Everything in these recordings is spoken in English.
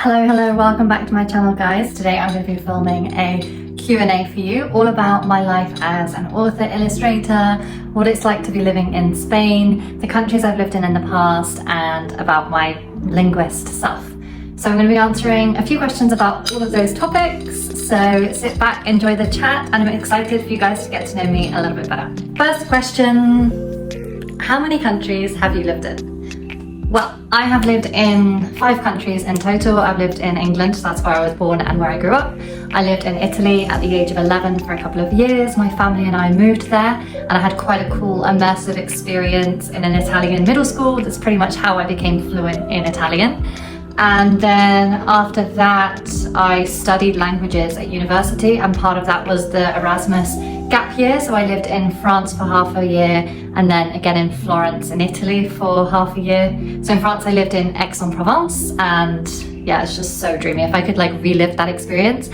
Hello, welcome back to my channel, guys. Today I'm going to be filming a Q&A for you, all about my life as an author, illustrator, what it's like to be living in Spain, the countries I've lived in the past, and about my linguist self. So I'm going to be answering a few questions about all of those topics, so sit back, enjoy the chat, and I'm excited for you guys to get to know me a little bit better. First question, how many countries have you lived in? Well, I have lived in 5 countries in total. I've lived in England, so that's where I was born and where I grew up. I lived in Italy at the age of 11 for a couple of years. My family and I moved there, and I had quite a cool immersive experience in an Italian middle school. That's pretty much how I became fluent in Italian. And then after that, I studied languages at university, and part of that was the Erasmus gap year. So I lived in France for half a year, and then again in Florence in Italy for half a year. So in France I lived in Aix-en-Provence, and yeah, it's just so dreamy. If I could like relive that experience,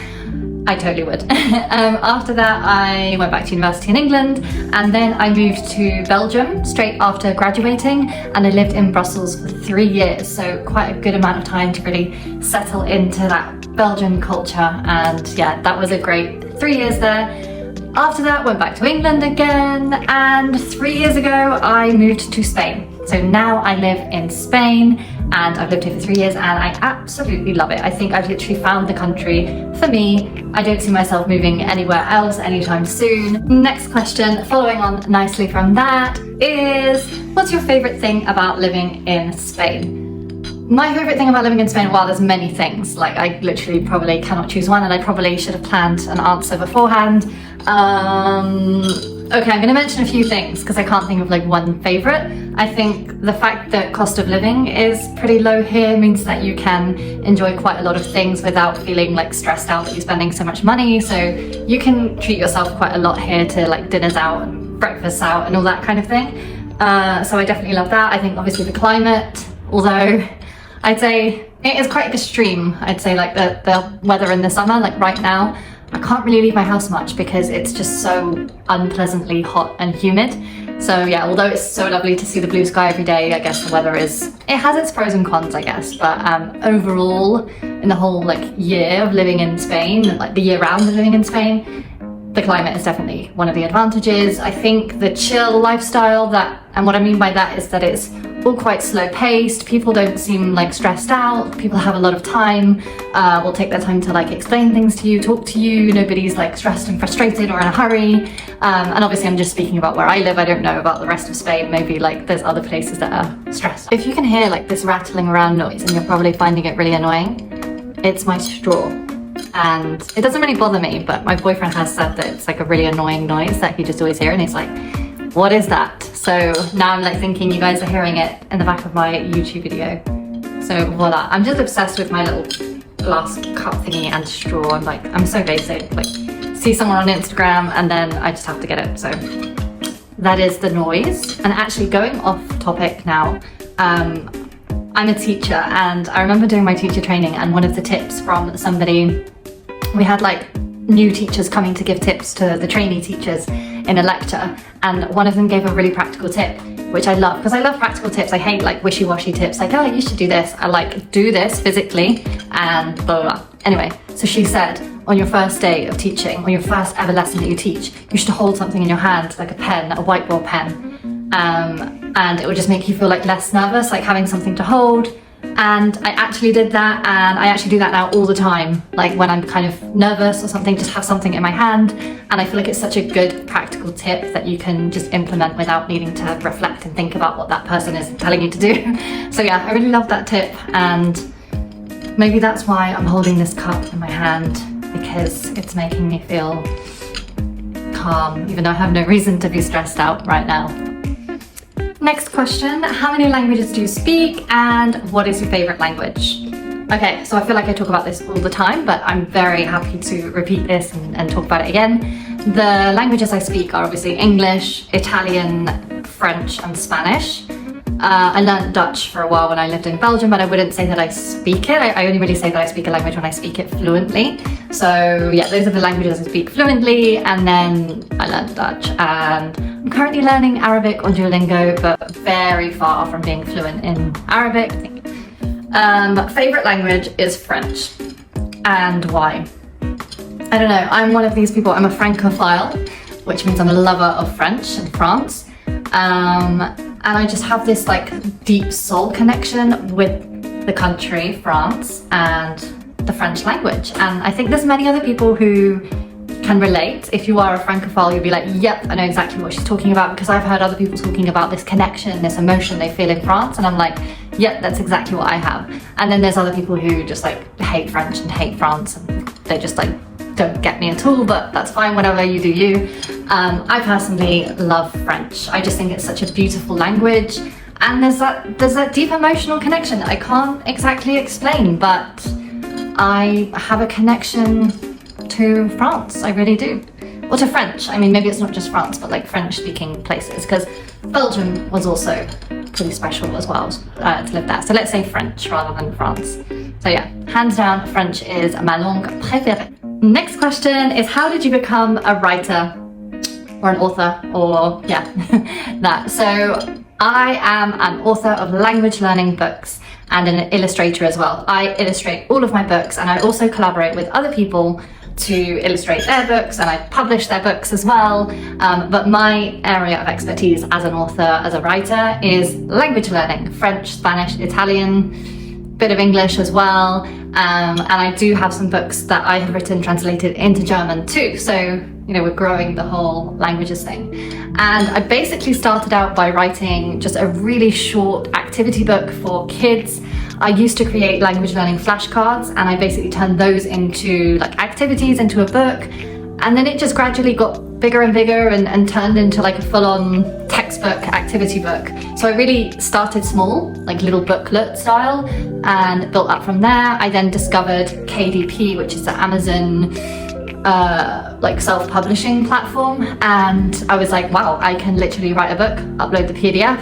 I totally would. After that I went back to university in England, and then I moved to Belgium straight after graduating, and I lived in Brussels for 3 years, so quite a good amount of time to really settle into that Belgian culture. And yeah, that was a great 3 years there. After that, went back to England again, and 3 years ago I moved to Spain. So now I live in Spain, and I've lived here for 3 years, and I absolutely love it. I think I've literally found the country for me. I don't see myself moving anywhere else anytime soon. Next question, following on nicely from that, is what's your favorite thing about living in Spain? My favorite thing about living in Spain, well, there's many things. Like, I literally probably cannot choose one, and I probably should have planned an answer beforehand. Okay, I'm gonna mention a few things because I can't think of like one favorite. I think the fact that cost of living is pretty low here means that you can enjoy quite a lot of things without feeling like stressed out that you're spending so much money. So you can treat yourself quite a lot here, to like dinners out and breakfasts out and all that kind of thing. So I definitely love that. I think obviously the climate, although I'd say it is quite extreme. I'd say like the weather in the summer, like right now, I can't really leave my house much because it's just so unpleasantly hot and humid. So yeah, although it's so lovely to see the blue sky every day, I guess the weather it has its pros and cons, I guess. But overall, in the whole like year of living in Spain, like the year round of living in Spain, the climate is definitely one of the advantages. I think the chill lifestyle, and what I mean by that is that it's all quite slow paced. People don't seem like stressed out. People have a lot of time, will take their time to like explain things to you, talk to you. Nobody's like stressed and frustrated or in a hurry. And obviously I'm just speaking about where I live. I don't know about the rest of Spain. Maybe like there's other places that are stressed. If you can hear like this rattling around noise and you're probably finding it really annoying, it's my straw. And it doesn't really bother me, but my boyfriend has said that it's like a really annoying noise that he just always hears, and he's like, what is that? So now I'm like thinking you guys are hearing it in the back of my YouTube video. So voila, I'm just obsessed with my little glass cup thingy and straw. I'm so basic, like see someone on Instagram and then I just have to get it. So that is the noise. And actually going off topic now, I'm a teacher, and I remember doing my teacher training, and one of the tips from somebody, we had like new teachers coming to give tips to the trainee teachers in a lecture, and one of them gave a really practical tip, which I love, because I love practical tips. I hate like wishy-washy tips like, oh, you should do this. I like, do this physically and blah, blah, blah. Anyway, so she said, on your first day of teaching, on your first ever lesson that you teach, you should hold something in your hand, like a pen, a whiteboard pen. And it would just make you feel like less nervous, like having something to hold. And I actually did that, and I actually do that now all the time. Like when I'm kind of nervous or something, just have something in my hand. And I feel like it's such a good practical tip that you can just implement without needing to reflect and think about what that person is telling you to do. So yeah, I really love that tip, and maybe that's why I'm holding this cup in my hand, because it's making me feel calm, even though I have no reason to be stressed out right now. Next question, how many languages do you speak, and what is your favorite language? Okay, so I feel like I talk about this all the time, but I'm very happy to repeat this and talk about it again. The languages I speak are obviously English, Italian, French, and Spanish. I learned Dutch for a while when I lived in Belgium, but I wouldn't say that I speak it. I only really say that I speak a language when I speak it fluently. So yeah, those are the languages I speak fluently, and then I learned Dutch, and I'm currently learning Arabic on Duolingo, but very far from being fluent in Arabic. Favorite language is French. And why? I don't know, I'm one of these people, I'm a Francophile, which means I'm a lover of French and France. And I just have this like deep soul connection with the country, France, and the French language. And I think there's many other people who can relate. If you are a Francophile, you'll be like, yep, I know exactly what she's talking about, because I've heard other people talking about this connection, this emotion they feel in France, and I'm like, yep, that's exactly what I have. And then there's other people who just like hate French and hate France, and they just like don't get me at all, but that's fine, whatever, you do you. I personally love French. I just think it's such a beautiful language, and there's that deep emotional connection that I can't exactly explain, but I have a connection to France, I really do. Or to French. I mean, maybe it's not just France, but like French-speaking places, because Belgium was also pretty special as well to live there. So let's say French rather than France. So yeah, hands down, French is ma langue préférée. Next question is, how did you become a writer or an author, or yeah, that. So I am an author of language learning books and an illustrator as well. I illustrate all of my books, and I also collaborate with other people to illustrate their books, and I publish their books as well. But my area of expertise as an author, as a writer, is language learning: French, Spanish, Italian, bit of English as well. And I do have some books that I have written translated into German too. So, you know, we're growing the whole languages thing. And I basically started out by writing just a really short activity book for kids. I used to create language learning flashcards, and I basically turned those into like activities, into a book. And then it just gradually got bigger and bigger and turned into like a full-on textbook activity book. So I really started small, like little booklet style, and built up from there. I then discovered KDP, which is the Amazon like self-publishing platform, and I was like, wow, I can literally write a book, upload the PDF,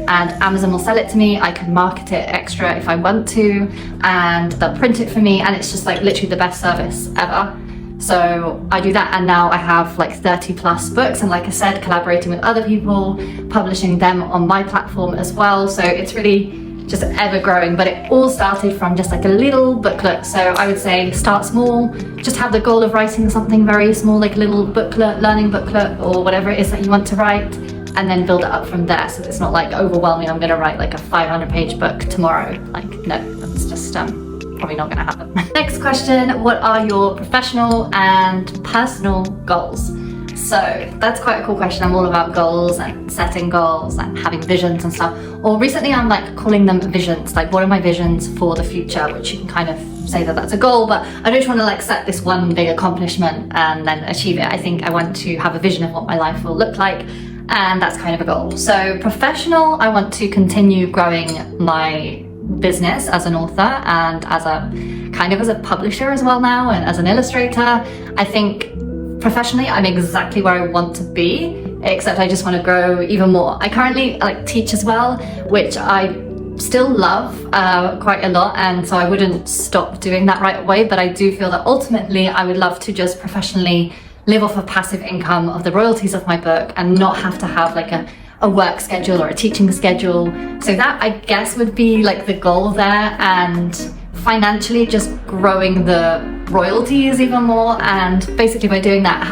and Amazon will sell it to me. I can market it extra if I want to, and they'll print it for me, and it's just like literally the best service ever. So I do that, and now I have like 30 plus books, and like I said, collaborating with other people, publishing them on my platform as well. So it's really just ever growing, but it all started from just like a little booklet. So I would say start small, just have the goal of writing something very small, like a little booklet, learning booklet, or whatever it is that you want to write, and then build it up from there. So it's not like overwhelming, I'm gonna write like a 500-page book tomorrow. Like, no, that's just probably not gonna happen. Next question, what are your professional and personal goals? So that's quite a cool question. I'm all about goals and setting goals and having visions and stuff. Or recently I'm like calling them visions, like what are my visions for the future, which you can kind of say that that's a goal, but I don't want to like set this one big accomplishment and then achieve it. I think I want to have a vision of what my life will look like, and that's kind of a goal. So professional, I want to continue growing my business as an author and as a publisher as well now, and as an illustrator. I think professionally I'm exactly where I want to be, except I just want to grow even more. I currently like teach as well, which I still love quite a lot, and so I wouldn't stop doing that right away, but I do feel that ultimately I would love to just professionally live off of passive income of the royalties of my book and not have to have like a work schedule or a teaching schedule. So that, I guess, would be like the goal there, and financially just growing the royalties even more. And basically by doing that,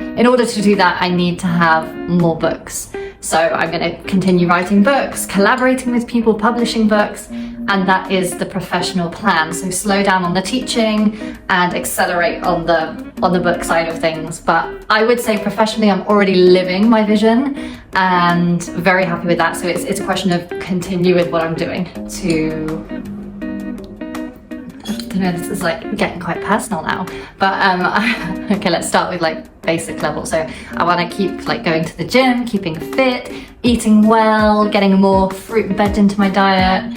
in order to do that, I need to have more books. So I'm going to continue writing books, collaborating with people, publishing books, and that is the professional plan. So slow down on the teaching and accelerate on the book side of things. But I would say professionally I'm already living my vision and very happy with that. So it's a question of continue with what I'm doing to, I don't know, this is like getting quite personal now, but okay, let's start with like basic level. So I want to keep like going to the gym, keeping fit, eating well, getting more fruit and veg into my diet.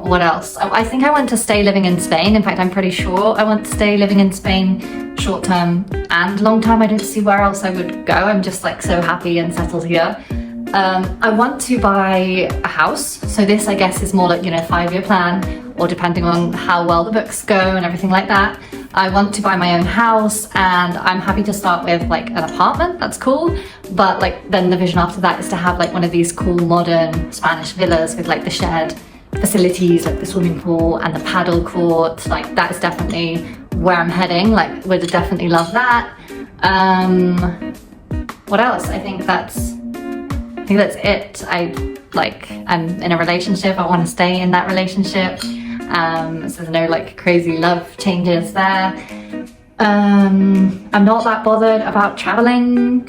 What else? I think I want to stay living in Spain. In fact, I'm pretty sure I want to stay living in Spain short term and long term. I don't see where else I would go. I'm just like so happy and settled here. I want to buy a house. So this, I guess, is more like, 5-year plan, or depending on how well the books go and everything like that. I want to buy my own house, and I'm happy to start with like an apartment. That's cool. But like then the vision after that is to have like one of these cool modern Spanish villas with like the shared facilities like the swimming pool and the paddle court. Like that is definitely where I'm heading. Like would definitely love that. What else? I think that's it. I'm in a relationship. I want to stay in that relationship. So there's no like crazy love changes there. I'm not that bothered about traveling.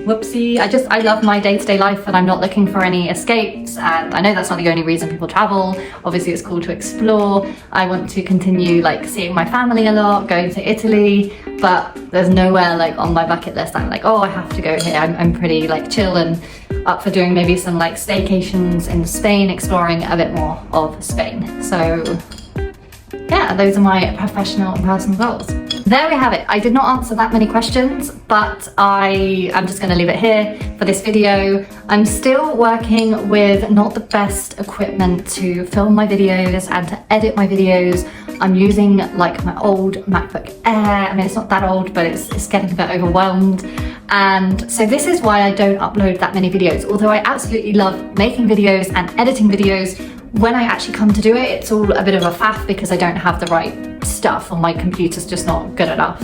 Whoopsie. I love my day-to-day life and I'm not looking for any escapes, and I know that's not the only reason people travel. Obviously it's cool to explore. I want to continue like seeing my family a lot, going to Italy, but there's nowhere like on my bucket list I'm like, oh, I have to go here. I'm pretty like chill and up for doing maybe some like staycations in Spain, exploring a bit more of Spain. So yeah, those are my professional and personal goals. There we have it. I did not answer that many questions, but I'm just going to leave it here for this video. I'm still working with not the best equipment to film my videos and to edit my videos. I'm using like my old MacBook Air. I mean, it's not that old, but it's getting a bit overwhelmed. And so this is why I don't upload that many videos. Although I absolutely love making videos and editing videos, when I actually come to do it, it's all a bit of a faff because I don't have the right stuff, or my computer's just not good enough.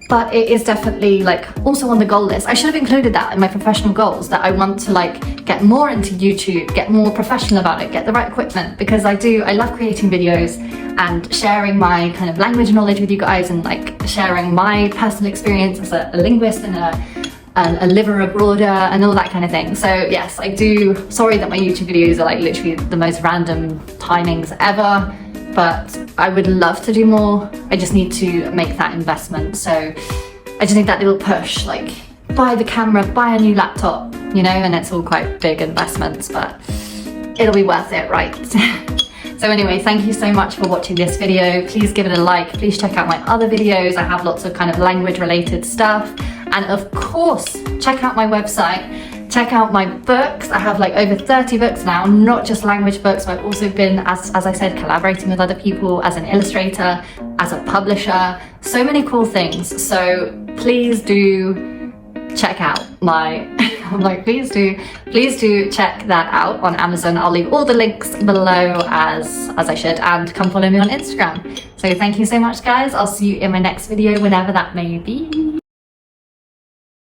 But it is definitely like also on the goal list. I should have included that in my professional goals, that I want to like get more into YouTube, get more professional about it, get the right equipment, because I love creating videos and sharing my kind of language knowledge with you guys, and like sharing my personal experience as a linguist and a liver abroader and all that kind of thing. So yes, I do. Sorry that my YouTube videos are like literally the most random timings ever, but I would love to do more. I just need to make that investment. So I just need that little push, like buy the camera, buy a new laptop, you know, and it's all quite big investments, but it'll be worth it, right? So anyway, thank you so much for watching this video. Please give it a like. Please check out my other videos. I have lots of kind of language related stuff. And of course, check out my website. Check out my books. I have like over 30 books now, not just language books, but I've also been, as I said, collaborating with other people as an illustrator, as a publisher, so many cool things. So please do check out my, I'm like, please do check that out on Amazon. I'll leave all the links below as I should, and come follow me on Instagram. So thank you so much, guys. I'll see you in my next video, whenever that may be.